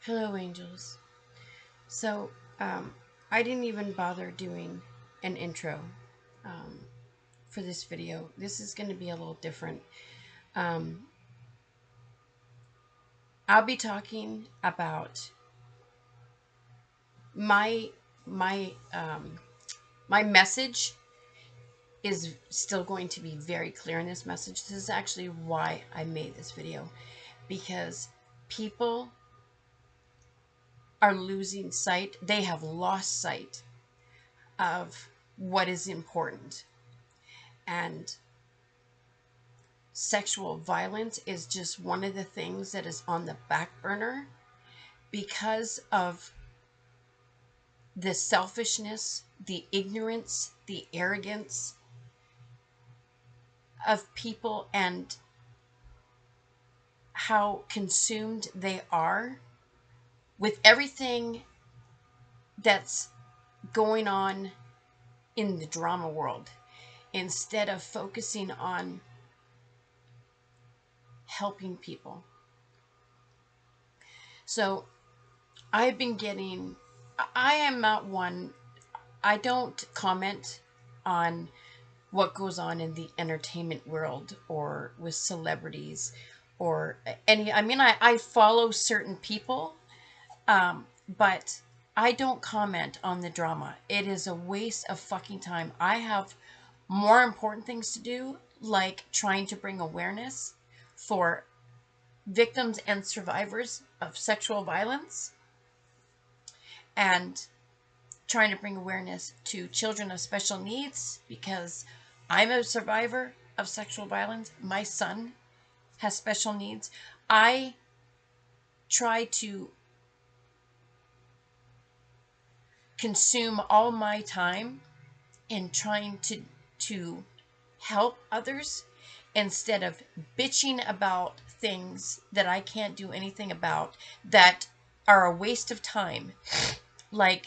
Hello, angels. So, I didn't even bother doing an intro um, for this video. This is going to be a little different. Um, I'll be talking about my my um, my message is still going to be very clear in this message. This is actually why I made this video, because people are losing sight. They have lost sight of what is important. And sexual violence is just one of the things that is on the back burner because of the selfishness, the ignorance, the arrogance of people, and how consumed they are with everything that's going on in the drama world, instead of focusing on helping people. So I've been getting, I am not one, I don't comment on what goes on in the entertainment world or with celebrities or any, I mean, I follow certain people, but I don't comment on the drama. It is a waste of fucking time. I have more important things to do, like trying to bring awareness for victims and survivors of sexual violence, and trying to bring awareness to children of special needs, because I'm a survivor of sexual violence. My son has special needs. I try to consume all my time in trying to help others, instead of bitching about things that I can't do anything about, that are a waste of time. Like,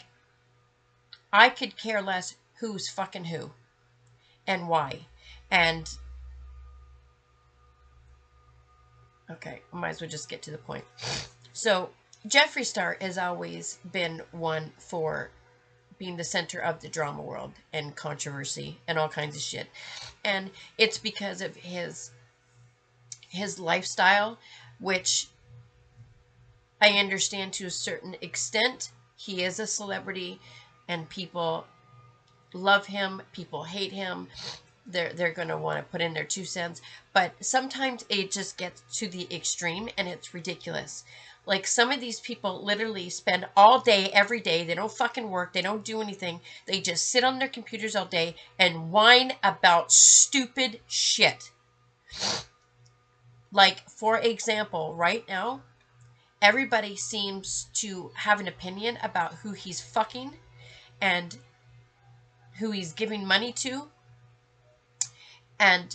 I could care less who's fucking who and why. And okay, I might as well just get to the point. So, Jeffree Star has always been one for being the center of the drama world and controversy and all kinds of shit. And it's because of his lifestyle, which I understand to a certain extent. He is a celebrity and people love him, people hate him. They're going to want to put in their 2 cents, but sometimes it just gets to the extreme and it's ridiculous. Like, some of these people literally spend all day every day, they don't fucking work, they don't do anything, they just sit on their computers all day and whine about stupid shit. Like, for example, right now everybody seems to have an opinion about who he's fucking and who he's giving money to. And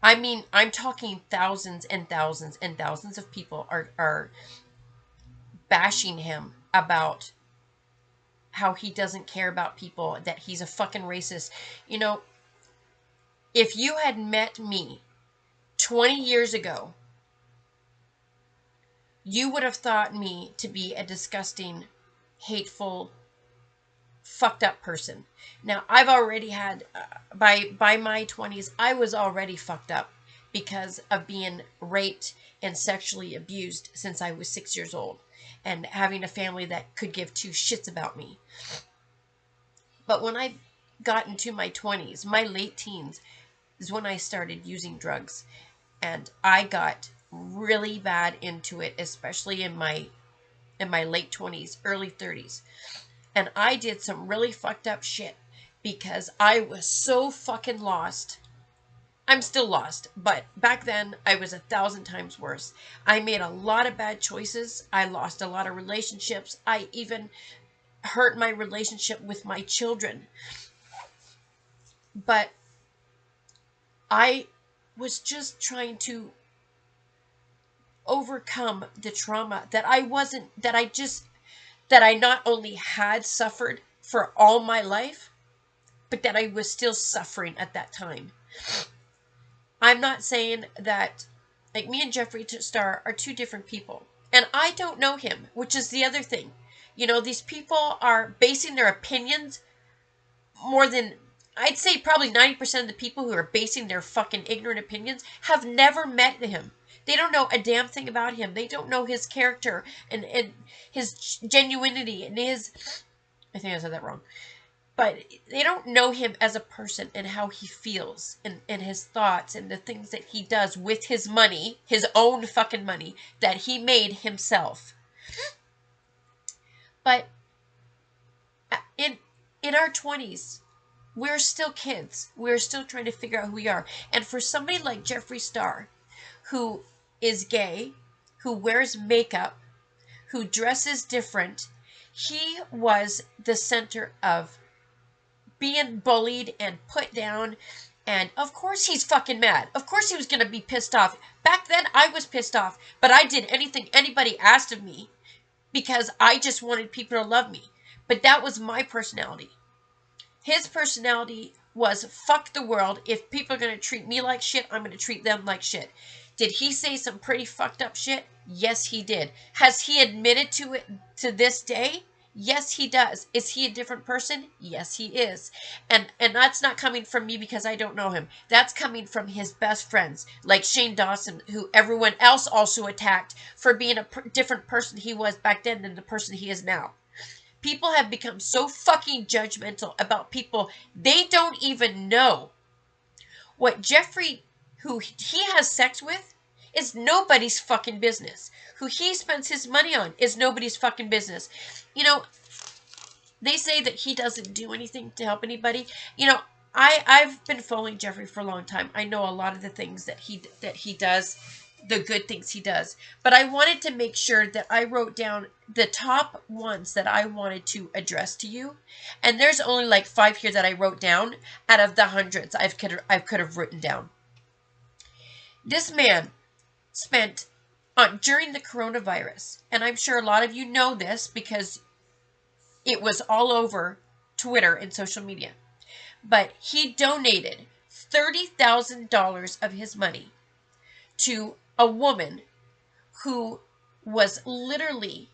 I mean, I'm talking thousands and thousands and thousands of people are bashing him about how he doesn't care about people, that he's a fucking racist. You know, if you had met me 20 years ago, you would have thought me to be a disgusting, hateful, fucked up person. Now, I've already had, by my 20s, I was already fucked up because of being raped and sexually abused since I was 6 years old, and having a family that could give two shits about me. But when I got into my 20s, my late teens, is when I started using drugs, and I got really bad into it, especially in my late 20s, early 30s. And I did some really fucked up shit because I was so fucking lost. I'm still lost, but back then I was 1,000 times worse. I made a lot of bad choices. I lost a lot of relationships. I even hurt my relationship with my children. But I was just trying to overcome the trauma that I not only had suffered for all my life, but that I was still suffering at that time. I'm not saying that, like, me and Jeffree Star are two different people. And I don't know him, which is the other thing. You know, these people are basing their opinions more than, I'd say probably 90% of the people who are basing their fucking ignorant opinions have never met him. They don't know a damn thing about him. They don't know his character and his genuinity and his, I think I said that wrong. But they don't know him as a person and how he feels and his thoughts and the things that he does with his money, his own fucking money that he made himself. But in our 20s, we're still kids. We're still trying to figure out who we are. And for somebody like Jeffree Star, who is gay, who wears makeup, who dresses different, he was the center of being bullied and put down. And of course he's fucking mad. Of course he was going to be pissed off. Back then I was pissed off, but I did anything anybody asked of me because I just wanted people to love me. But that was my personality. His personality was fuck the world. If people are going to treat me like shit, I'm going to treat them like shit. Did he say some pretty fucked up shit? Yes, he did. Has he admitted to it to this day? Yes, he does. Is he a different person? Yes, he is. And that's not coming from me because I don't know him. That's coming from his best friends, like Shane Dawson, who everyone else also attacked for being a different person he was back then than the person he is now. People have become so fucking judgmental about people they don't even know. What Jeffree, who he has sex with, is nobody's fucking business. Who he spends his money on is nobody's fucking business. You know, they say that he doesn't do anything to help anybody. You know, I've been following Jeffree for a long time. I know a lot of the things that he does, the good things he does. But I wanted to make sure that I wrote down the top ones that I wanted to address to you. And there's only like 5 here that I wrote down out of the hundreds I could have written down. This man spent during the coronavirus, and I'm sure a lot of you know this because it was all over Twitter and social media, but he donated $30,000 of his money to a woman who was literally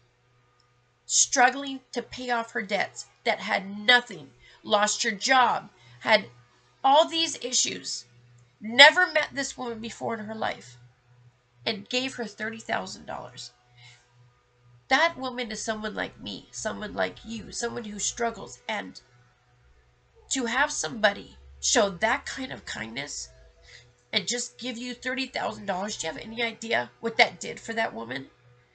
struggling to pay off her debts, that had nothing, lost her job, had all these issues, never met this woman before in her life, and gave her $30,000. That woman is someone like me, someone like you, someone who struggles. And to have somebody show that kind of kindness and just give you $30,000, do you have any idea what that did for that woman?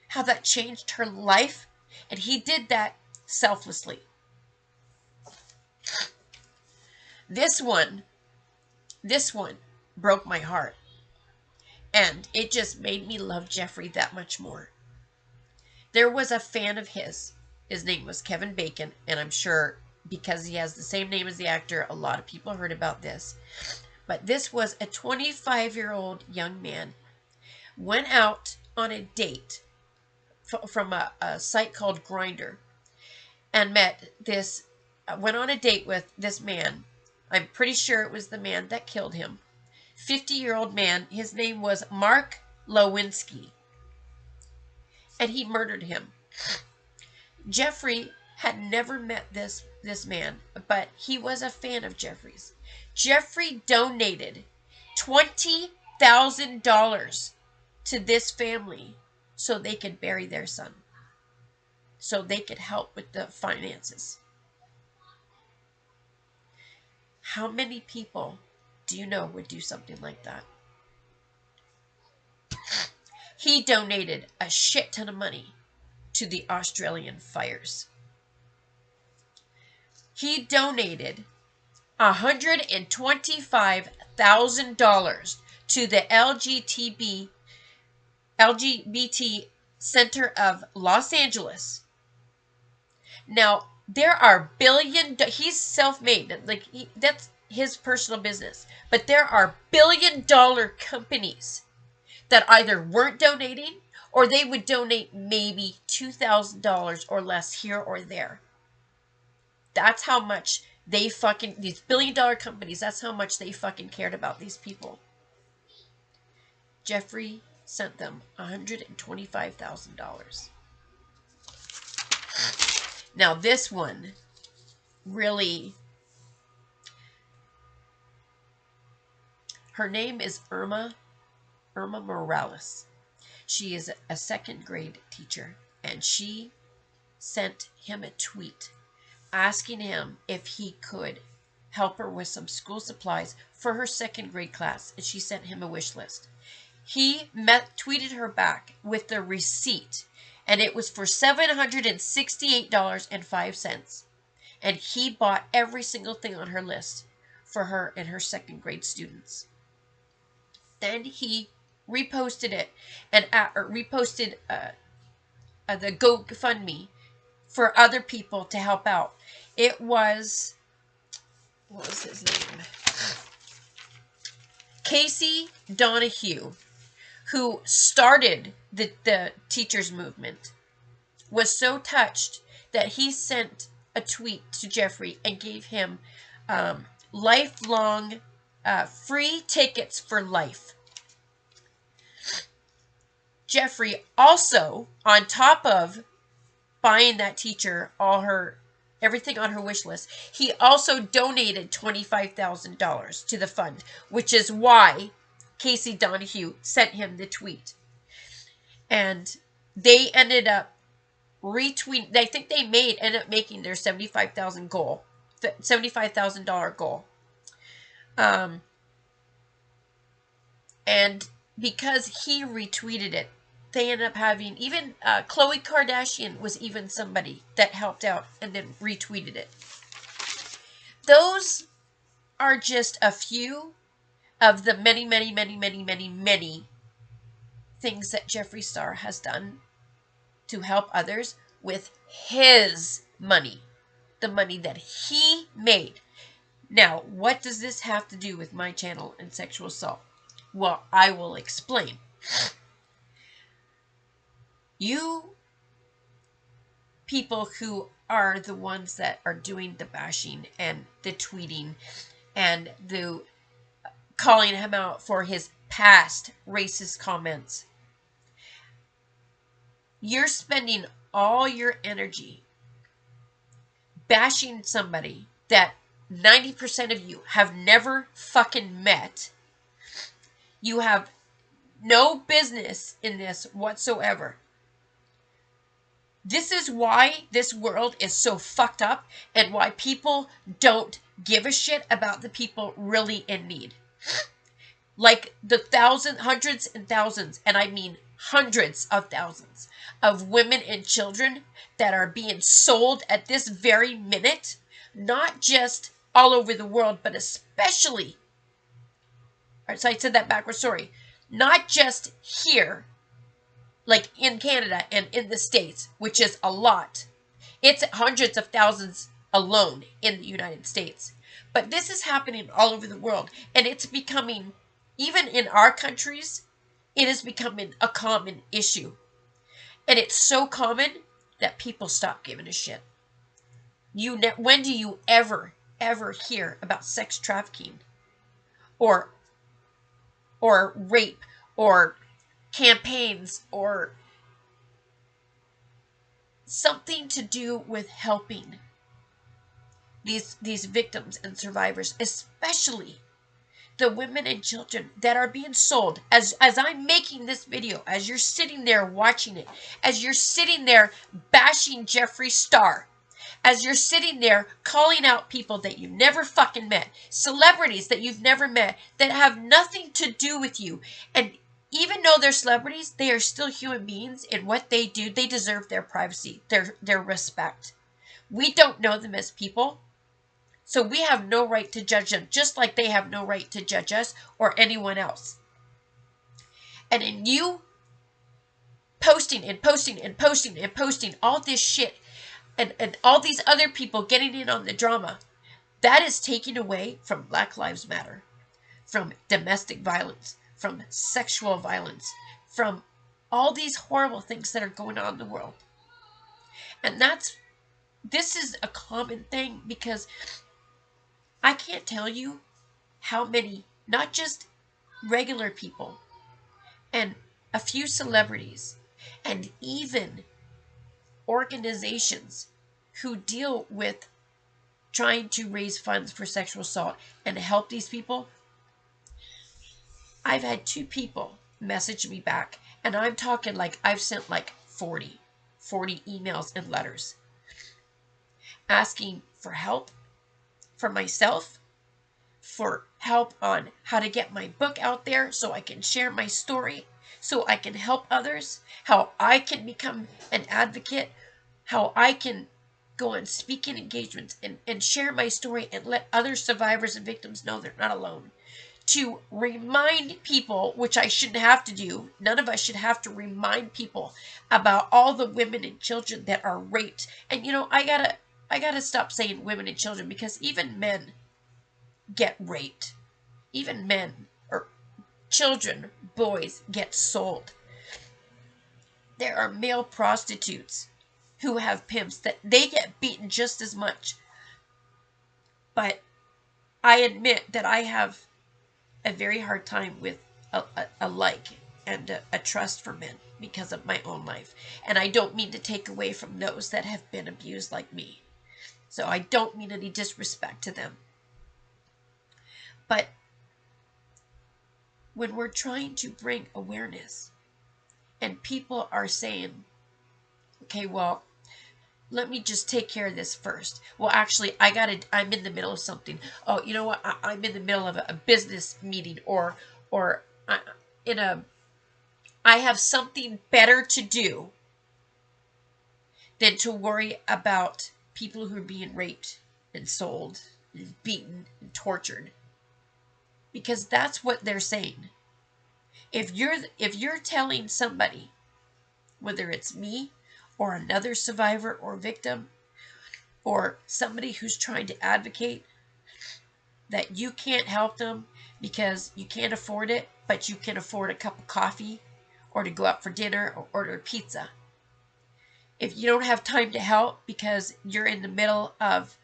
How that changed her life? And he did that selflessly. This one broke my heart. And it just made me love Jeffree that much more. There was a fan of his. His name was Kevin Bacon, and I'm sure because he has the same name as the actor, a lot of people heard about this. But this was a 25-year-old young man. Went out on a date from a site called Grindr and went on a date with this man. I'm pretty sure it was the man that killed him. 50-year-old man. His name was Mark Lewinsky. And he murdered him. Jeffree had never met this man, but he was a fan of Jeffree's. Jeffree donated $20,000 to this family so they could bury their son, so they could help with the finances. How many people do you know would do something like that? He donated a shit ton of money to the Australian fires. He donated $125,000 to the LGBT Center of Los Angeles. Now, there are he's self-made, like that's his personal business, but there are billion-dollar companies that either weren't donating or they would donate maybe $2,000 or less here or there. That's how much these billion-dollar companies, that's how much they fucking cared about these people. Jeffree sent them $125,000. Now this one really, her name is Irma Morales. She is a second grade teacher, and she sent him a tweet asking him if he could help her with some school supplies for her second grade class, and she sent him a wish list. He tweeted her back with the receipt, and it was for $768.05. And he bought every single thing on her list for her and her second grade students. Then he reposted it and reposted the GoFundMe for other people to help out. It was, what was his name? Casey Donahue, who started the teachers movement, was so touched that he sent a tweet to Jeffree and gave him lifelong free tickets for life. Jeffree also, on top of buying that teacher everything on her wish list, he also donated $25,000 to the fund, which is why Casey Donahue sent him the tweet. And they ended up retweeting. I think they ended up making their $75,000 goal. And because he retweeted it, they ended up having, even Khloe Kardashian was even somebody that helped out and then retweeted it. Those are just a few of the many, many, many, many, many, many things that Jeffree Star has done to help others with his money, the money that he made. Now, what does this have to do with my channel and sexual assault? Well, I will explain. You people who are the ones that are doing the bashing and the tweeting and the calling him out for his past racist comments, you're spending all your energy bashing somebody that 90% of you have never fucking met. You have no business in this whatsoever. This is why this world is so fucked up and why people don't give a shit about the people really in need. Like the hundreds and thousands, and I mean hundreds of thousands of women and children that are being sold at this very minute, not just all over the world, but especially, so I said that backwards, sorry, not just here, like in Canada and in the States, which is a lot. It's hundreds of thousands alone in the United States. But this is happening all over the world, and it's becoming, even in our countries, it is becoming a common issue. And it's so common that people stop giving a shit. When do you ever hear about sex trafficking or rape or campaigns or something to do with helping these victims and survivors, especially the women and children that are being sold? As I'm making this video, as you're sitting there watching it, as you're sitting there bashing Jeffree Star, as you're sitting there calling out people that you've never fucking met, celebrities that you've never met, that have nothing to do with you, and even though they're celebrities, they are still human beings. In what they do, they deserve their privacy, their respect. We don't know them as people, so we have no right to judge them, just like they have no right to judge us or anyone else. And in you posting and posting and posting and posting all this shit, and all these other people getting in on the drama, that is taken away from Black Lives Matter, from domestic violence, from sexual violence, from all these horrible things that are going on in the world. And this is a common thing, because I can't tell you how many, not just regular people and a few celebrities, and even organizations who deal with trying to raise funds for sexual assault and help these people. I've had 2 people message me back, and I'm talking like I've sent like 40 emails and letters asking for help for myself, for help on how to get my book out there so I can share my story, so I can help others, how I can become an advocate, how I can go on speaking engagements and share my story and let other survivors and victims know they're not alone. To remind people, which I shouldn't have to do, none of us should have to remind people about all the women and children that are raped. And I gotta stop saying women and children, because even men get raped. Even men or children, boys, get sold. There are male prostitutes who have pimps that they get beaten just as much. But I admit that I have a very hard time with a like and a trust for men because of my own life. And I don't mean to take away from those that have been abused like me. So I don't mean any disrespect to them. But when we're trying to bring awareness and people are saying, okay, well, let me just take care of this first. Well, actually, I'm in the middle of something. Oh, you know what? I'm in the middle of a business meeting, or I have something better to do than to worry about people who are being raped and sold and beaten and tortured. Because that's what they're saying. If you're telling somebody, whether it's me or another survivor or victim, or somebody who's trying to advocate, that you can't help them because you can't afford it, but you can afford a cup of coffee or to go out for dinner or order pizza. If you don't have time to help because you're in the middle of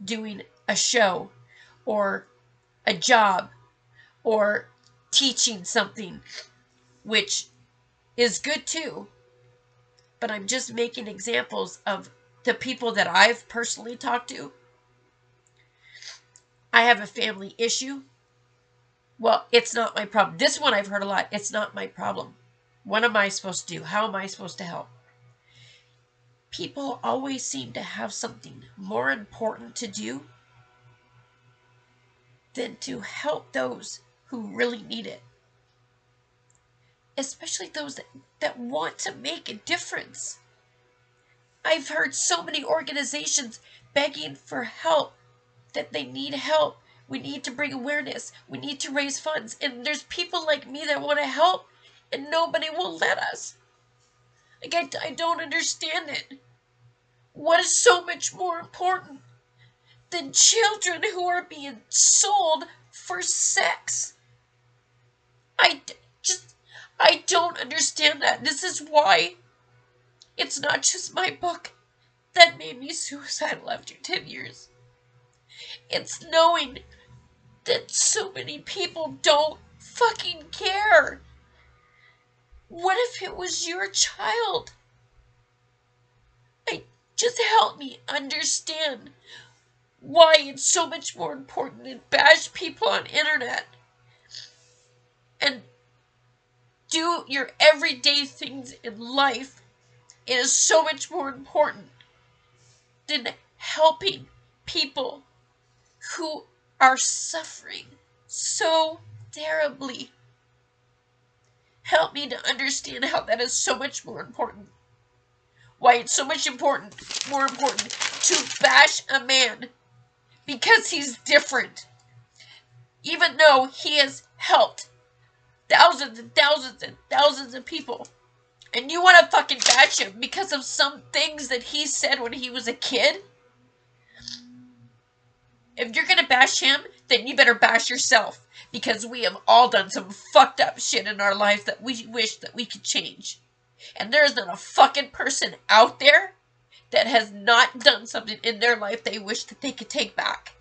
doing a show or a job or teaching something, which is good too, but I'm just making examples of the people that I've personally talked to. I have a family issue. Well, it's not my problem. This one I've heard a lot. It's not my problem. What am I supposed to do? How am I supposed to help? People always seem to have something more important to do than to help those who really need it. Especially those that want to make a difference. I've heard so many organizations begging for help, that they need help. We need to bring awareness. We need to raise funds. And there's people like me that want to help, and nobody will let us. Like, I don't understand it. What is so much more important than children who are being sold for sex? I don't understand that. This is why it's not just my book that made me suicidal after 10 years. It's knowing that so many people don't fucking care. What if it was your child? Just help me understand why it's so much more important to bash people on internet and do your everyday things in life. It is so much more important than helping people who are suffering so terribly. Help me to understand how that is so much more important. Why it's so much more important to bash a man because he's different, even though he has helped thousands and thousands and thousands of people. And you want to fucking bash him because of some things that he said when he was a kid? If you're gonna bash him, then you better bash yourself. Because we have all done some fucked up shit in our lives that we wish that we could change. And there is not a fucking person out there that has not done something in their life they wish that they could take back.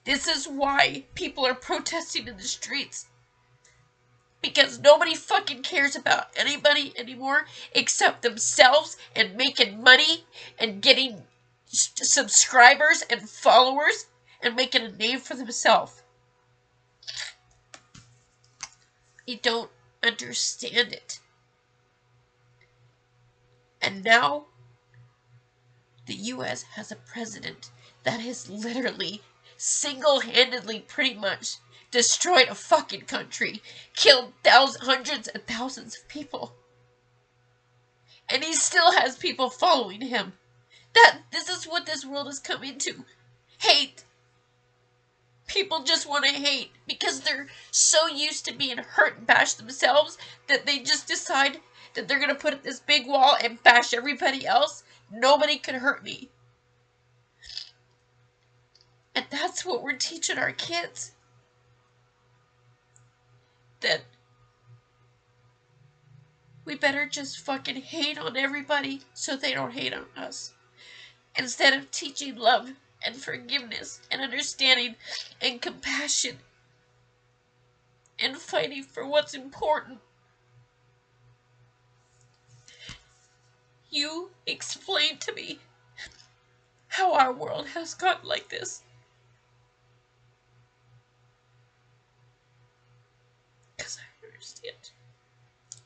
This is why people are protesting in the streets. Because nobody fucking cares about anybody anymore except themselves and making money and getting subscribers and followers and making a name for themselves. You don't understand it. And now the U.S. has a president that has literally single-handedly pretty much destroyed a fucking country, killed hundreds and thousands of people. And he still has people following him. This is what this world is coming to. Hate. People just want to hate because they're so used to being hurt and bashed themselves that they just decide that they're going to put up this big wall and bash everybody else. Nobody can hurt me. And that's what we're teaching our kids. That we better just fucking hate on everybody so they don't hate on us. Instead of teaching love and forgiveness and understanding and compassion and fighting for what's important. You explain to me how our world has gotten like this. Because I understand.